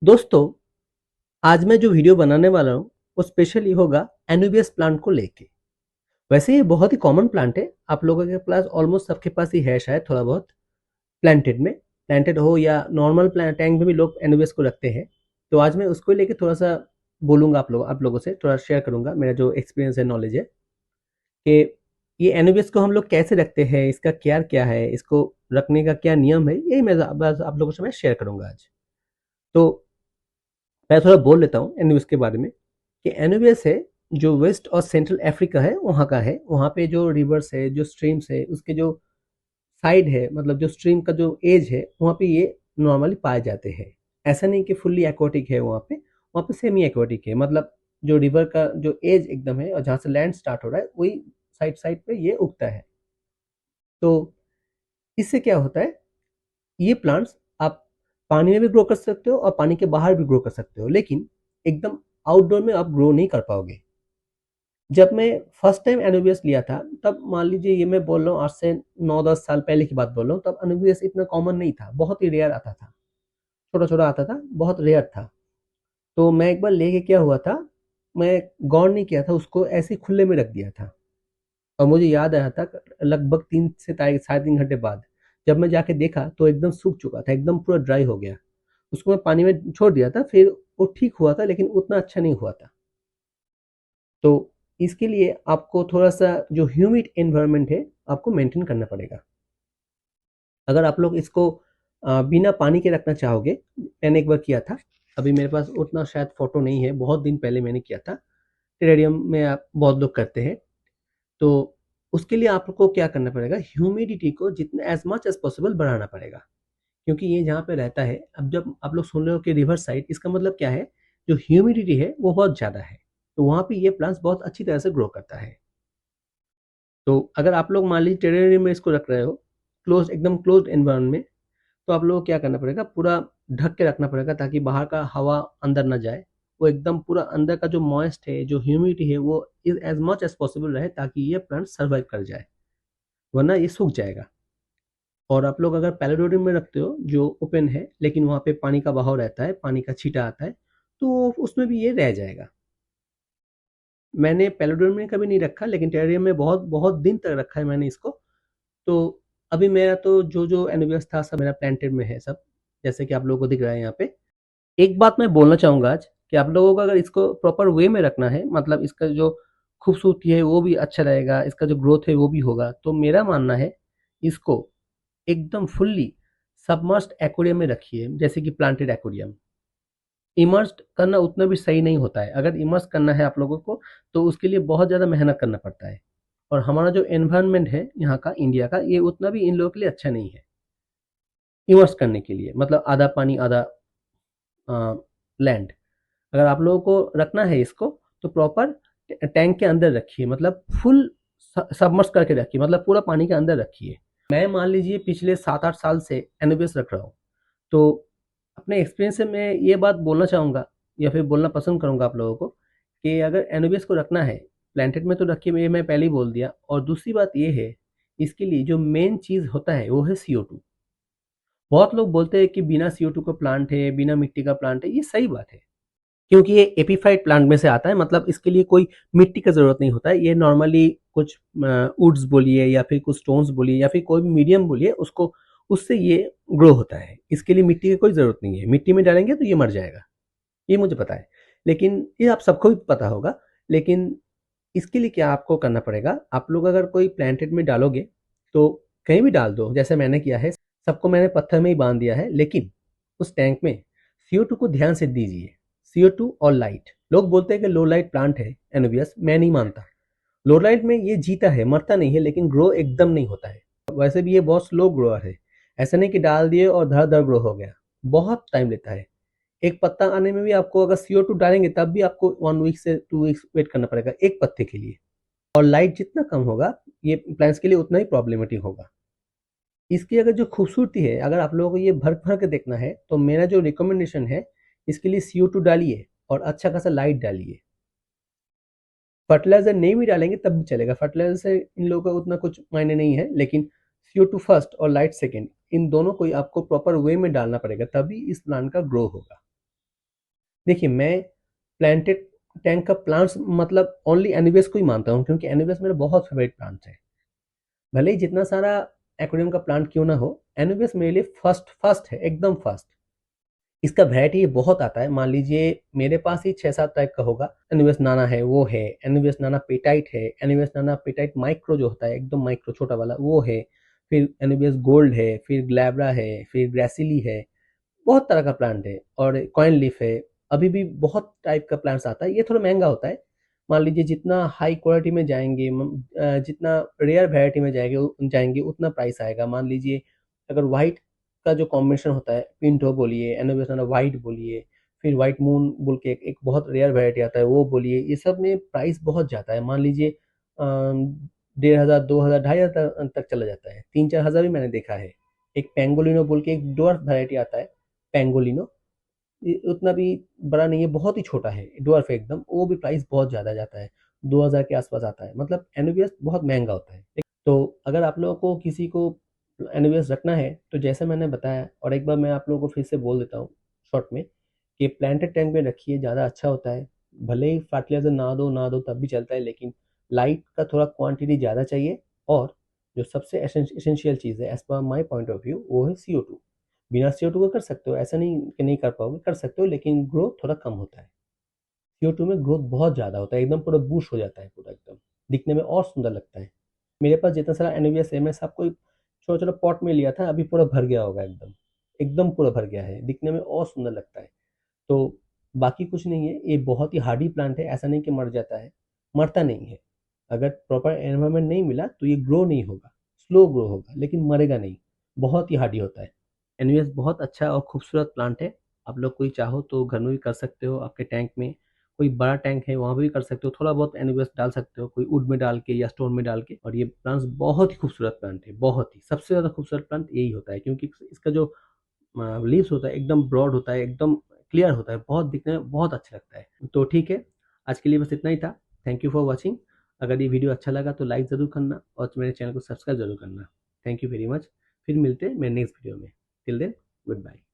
दोस्तों, आज मैं जो वीडियो बनाने वाला हूँ, वो स्पेशली होगा एनुबियस प्लांट को लेके। वैसे ये बहुत ही कॉमन प्लांट है, आप लोगों के पास ऑलमोस्ट सबके पास ही है शायद थोड़ा बहुत प्लांटेड में। प्लांटेड हो या नॉर्मल टैंक में भी लोग एनुबियस को रखते हैं। तो आज मैं उसको लेके थोड़ा-सा बोलूँगा आप लोगों से, थोड़ा शेयर करूँगा मेरा जो एक्सपीरियंस है, नॉलेज है कि ये एनुबियस को हम लोग कैसे रखते हैं, इसका केयर क्या है, इसको रखने का क्या नियम है, यही मैं बस आप लोगों से मैं शेयर करूँगा आज। तो मैं थोड़ा बोल लेता हूँ एनुबियस के बारे में कि एनुबियस है जो वेस्ट और सेंट्रल अफ्रीका है वहाँ का है। वहाँ पे जो रिवर्स है, जो स्ट्रीम्स है, उसके जो साइड है, मतलब जो स्ट्रीम का जो एज है, वहाँ पे ये नॉर्मली पाए जाते हैं। ऐसा नहीं कि फुल्ली एक्वाटिक है वहाँ पे सेमी एक्वाटिक है। मतलब जो रिवर का जो एज एकदम है और जहाँ से लैंड स्टार्ट हो रहा है वही साइड साइड पे ये उगता है। तो इससे क्या होता है, ये प्लांट्स आप पानी में भी ग्रो कर सकते हो और पानी के बाहर भी ग्रो कर सकते हो, लेकिन एकदम आउटडोर में आप ग्रो नहीं कर पाओगे। जब मैं फर्स्ट टाइम एनुबियस लिया था, तब मान लीजिए ये मैं बोल रहा हूँ आज से 9-10 साल पहले की बात बोल रहा हूँ, तब एनुबियस इतना कॉमन नहीं था, बहुत ही रेयर आता था, छोटा-छोटा आता था, बहुत रेयर था। तो मैं एक बार लेके क्या हुआ था, मैं गौर नहीं किया था, उसको ऐसे ही खुले में रख दिया था और मुझे याद आया था लगभग 3 से साढ़े 3 घंटे बाद, जब मैं जाके देखा तो एकदम सूख चुका था, एकदम पूरा ड्राई हो गया। उसको मैं पानी में छोड़ दिया था, फिर वो ठीक हुआ था, लेकिन उतना अच्छा नहीं हुआ था। तो इसके लिए आपको थोड़ा-सा जो ह्यूमिड एनवायरनमेंट है, आपको मेंटेन करना पड़ेगा। अगर आप लोग इसको बिना पानी के रखना चाहोगे, मैंने एक बार किया था, अभी मेरे पास उतना शायद फ़ोटो नहीं है, बहुत दिन पहले मैंने किया था। टेरेरियम में आप बहुत लोग करते हैं, तो उसके लिए आपको क्या करना पड़ेगा, ह्यूमिडिटी को जितना एज़ मच एज़ पॉसिबल बढ़ाना पड़ेगा। क्योंकि ये जहाँ पे रहता है, अब जब आप लोग सुन रहे हो कि रिवर साइड, इसका मतलब क्या है, जो ह्यूमिडिटी है वो बहुत ज़्यादा है, तो वहाँ पे ये प्लांट्स बहुत अच्छी तरह से ग्रो करता है। तो अगर आप लोग मान लीजिए टेरेरियम में इसको रख रहे हो, क्लोज एकदम क्लोज्ड एनवायरनमेंट में, तो आप लोगों को क्या करना पड़ेगा, पूरा ढक के रखना पड़ेगा ताकि बाहर का हवा अंदर ना जाए। वो एकदम पूरा अंदर का जो मॉइस्ट है, जो ह्यूमिडिटी है, वो is as much as possible रहे ताकि ये प्लांट सर्वाइव कर जाए, वरना ये सूख जाएगा। और आप लोग अगर पैलिडोरियम में रखते हो जो ओपन है, लेकिन वहाँ पे पानी का बहाव रहता है, पानी का छींटा आता है, तो उसमें भी ये रह जाएगा। मैंने पैलिडोरियम में कभी नहीं रखा, लेकिन टेरेरियम में बहुत बहुत दिन तक रखा है मैंने इसको। तो अभी मेरा तो जो एनुबियस था सब मेरा प्लांटेड में है सब, जैसे कि आप लोगों को दिख रहा है यहाँ पे। एक बात मैं बोलना चाहूँगा आज कि आप लोगों को अगर इसको प्रॉपर वे में रखना है, मतलब इसका जो खूबसूरती है वो भी अच्छा रहेगा, इसका जो ग्रोथ है वो भी होगा, तो मेरा मानना है इसको एकदम फुल्ली सबमर्ज्ड एक्वेरियम में रखिए, जैसे कि प्लांटेड एक्वेरियम। इमर्स्ड करना उतना भी सही नहीं होता है। अगर इमर्स करना है आप लोगों को, तो उसके लिए बहुत ज़्यादा मेहनत करना पड़ता है, और हमारा जो एनवायरनमेंट है यहाँ का, इंडिया का, ये उतना भी इन लोगों के लिए अच्छा नहीं है इमर्स करने के लिए। मतलब आधा पानी आधा लैंड। अगर आप लोगों को रखना है इसको, तो प्रॉपर टैंक के अंदर रखिए, मतलब फुल सबमर्स करके रखिए, मतलब पूरा पानी के अंदर रखिए। मैं मान लीजिए पिछले 7-8 साल से एनुबियस रख रहा हूँ, तो अपने एक्सपीरियंस से मैं ये बात बोलना चाहूँगा या फिर बोलना पसंद करूँगा आप लोगों को कि अगर एनुबियस को रखना है, प्लांटेड में तो रखिए, ये मैं पहले ही बोल दिया। और दूसरी बात ये है, इसके लिए जो मेन चीज़ होता है वो है CO2। बहुत लोग बोलते हैं कि बिना CO2 का प्लांट है, बिना मिट्टी का प्लांट है, ये सही बात है। क्योंकि ये एपीफाइट प्लांट में से आता है, मतलब इसके लिए कोई मिट्टी का ज़रूरत नहीं होता है। ये नॉर्मली कुछ वुड्स बोलिए या फिर कुछ स्टोन्स बोलिए या फिर कोई भी मीडियम बोलिए, उसको उससे ये ग्रो होता है। इसके लिए मिट्टी की कोई ज़रूरत नहीं है। मिट्टी में डालेंगे तो ये मर जाएगा, ये मुझे पता है। लेकिन ये आप सबको भी पता होगा। लेकिन इसके लिए क्या आपको करना पड़ेगा, आप लोग अगर कोई प्लांटेड में डालोगे, तो कहीं भी डाल दो, जैसे मैंने किया है। सबको मैंने पत्थर में ही बाँध दिया है, लेकिन उस टैंक में CO2 को ध्यान से दीजिए। CO2 और लाइट। लोग बोलते हैं कि लो लाइट प्लांट है एनुबियस, मैं नहीं मानता। लो लाइट में ये जीता है, मरता नहीं है, लेकिन ग्रो एकदम नहीं होता है। वैसे भी ये बहुत स्लो ग्रोअर है। ऐसा नहीं कि डाल दिए और धड़-धड़ ग्रो हो गया। बहुत टाइम लेता है। एक पत्ता आने में भी आपको अगर CO2 डालेंगे तब भी आपको 1 वीक से 2 वीक्स वेट करना पड़ेगा एक पत्ते के लिए। और लाइट जितना कम होगा, ये प्लांट्स के लिए उतना ही प्रॉब्लमेटिक होगा। इसकी अगर जो खूबसूरती है, अगर आप लोगों को ये भर-भर के देखना है, तो मेरा जो रिकमेंडेशन है, इसके लिए CO2 डालिए और अच्छा खासा लाइट डालिए। फर्टिलाइज़र नहीं भी डालेंगे तब भी चलेगा, फर्टिलाइज़र से इन लोगों का उतना कुछ मायने नहीं है, लेकिन CO2 फर्स्ट और लाइट सेकंड, इन दोनों को ही आपको प्रॉपर वे में डालना पड़ेगा, तभी इस प्लांट का ग्रो होगा। देखिए, मैं प्लांटेड टैंक का प्लांट्स मतलब ओनली एनुबियस को ही मानता हूँ, क्योंकि एनुबियस मेरा बहुत फेवरेट प्लांट्स है। भले ही जितना सारा एक्वेरियम का प्लांट क्यों ना हो, एनुबियस मेरे लिए फर्स्ट फर्स्ट है, एकदम फर्स्ट। इसका वैरायटी बहुत आता है। मान लीजिए मेरे पास ही 6-7 टाइप का होगा। एनुबियस नाना है, वो है। एनुबियस नाना पेटाइट है। एनुबियस नाना पेटाइट माइक्रो जो होता है, एकदम माइक्रो छोटा वाला, वो है। फिर एनुबियस गोल्ड है, फिर ग्लैब्रा है, फिर ग्रेसिली है। बहुत तरह का प्लांट है और कॉइन लीफ है। अभी भी बहुत टाइप का प्लांट्स आता है। ये थोड़ा महंगा होता है। मान लीजिए जितना हाई क्वालिटी में जाएंगे, जितना रेयर वैरायटी में जाएंगे जाएंगे उतना प्राइस आएगा। मान लीजिए अगर व्हाइट का जो कॉम्बिनेशन होता है, पिंटो बोलिए, एनोवेशन व्हाइट बोलिए, फिर व्हाइट मून बोल के एक बहुत रेयर वैरायटी आता है, वो बोलिए, ये सब में प्राइस बहुत जाता है। मान लीजिए 1500, 2000, 2500 तक चला जाता है। 3-4 हज़ार भी मैंने देखा है। एक पेंगोलिनो बोल के एक डॉर्फ वैरायटी आता है, पेंगोलिनो, उतना भी बड़ा नहीं है, बहुत ही छोटा है, डॉर्फ है एकदम। वो भी प्राइस बहुत ज़्यादा जाता है, 2000 के आसपास आता है। मतलब एनुबियस बहुत महंगा होता है। तो अगर आप लोगों को किसी को एनुबियस रखना है तो जैसे मैंने बताया, और एक बार मैं आप लोगों को फिर से बोल देता हूँ शॉर्ट में, कि प्लांटेड टैंक में रखिए, ज़्यादा अच्छा होता है। भले ही फर्टिलाइजर ना दो तब भी चलता है, लेकिन लाइट का थोड़ा क्वांटिटी ज़्यादा चाहिए। और जो सबसे एसेंशियल चीज़ है as per my point of view, वो है CO2। बिना CO2 का कर सकते हो, ऐसा नहीं कि नहीं कर पाओगे, कर सकते हो, लेकिन ग्रोथ थोड़ा कम होता है। CO2 में ग्रोथ बहुत ज़्यादा होता है, एकदम पूरा बूस्ट हो जाता है, पूरा एकदम दिखने में और सुंदर लगता है। मेरे पास जितना सारा एनुबियस है, मैं सबको छोटा छोटा पॉट में लिया था, अभी पूरा भर गया होगा एकदम। एकदम पूरा भर गया है, दिखने में और सुंदर लगता है। तो बाकी कुछ नहीं है, ये बहुत ही हार्डी प्लांट है। ऐसा नहीं कि मर जाता है, मरता नहीं है। अगर प्रॉपर एनवायरनमेंट नहीं मिला तो ये ग्रो नहीं होगा, स्लो ग्रो होगा, लेकिन मरेगा नहीं। बहुत ही हार्डी होता है। एनुबियस बहुत अच्छा और खूबसूरत प्लांट है। आप लोग कोई चाहो तो घर में भी कर सकते हो। आपके टैंक में कोई बड़ा टैंक है, वहाँ भी कर सकते हो। थोड़ा बहुत एनुबियस डाल सकते हो, कोई वुड में डाल के या स्टोन में डाल के। और ये प्लांट्स बहुत ही खूबसूरत प्लांट है, बहुत ही। सबसे ज़्यादा खूबसूरत प्लांट यही होता है, क्योंकि इसका जो लीव्स होता है एकदम ब्रॉड होता है, एकदम क्लियर होता है, बहुत दिखने में बहुत अच्छा लगता है। तो ठीक है, आज के लिए बस इतना ही था। Thank you for watching. अगर ये वीडियो अच्छा लगा तो लाइक ज़रूर करना और मेरे चैनल को सब्सक्राइब जरूर करना। Thank you very much. फिर मिलते हैं मेरे नेक्स्ट वीडियो में। Till then, good bye.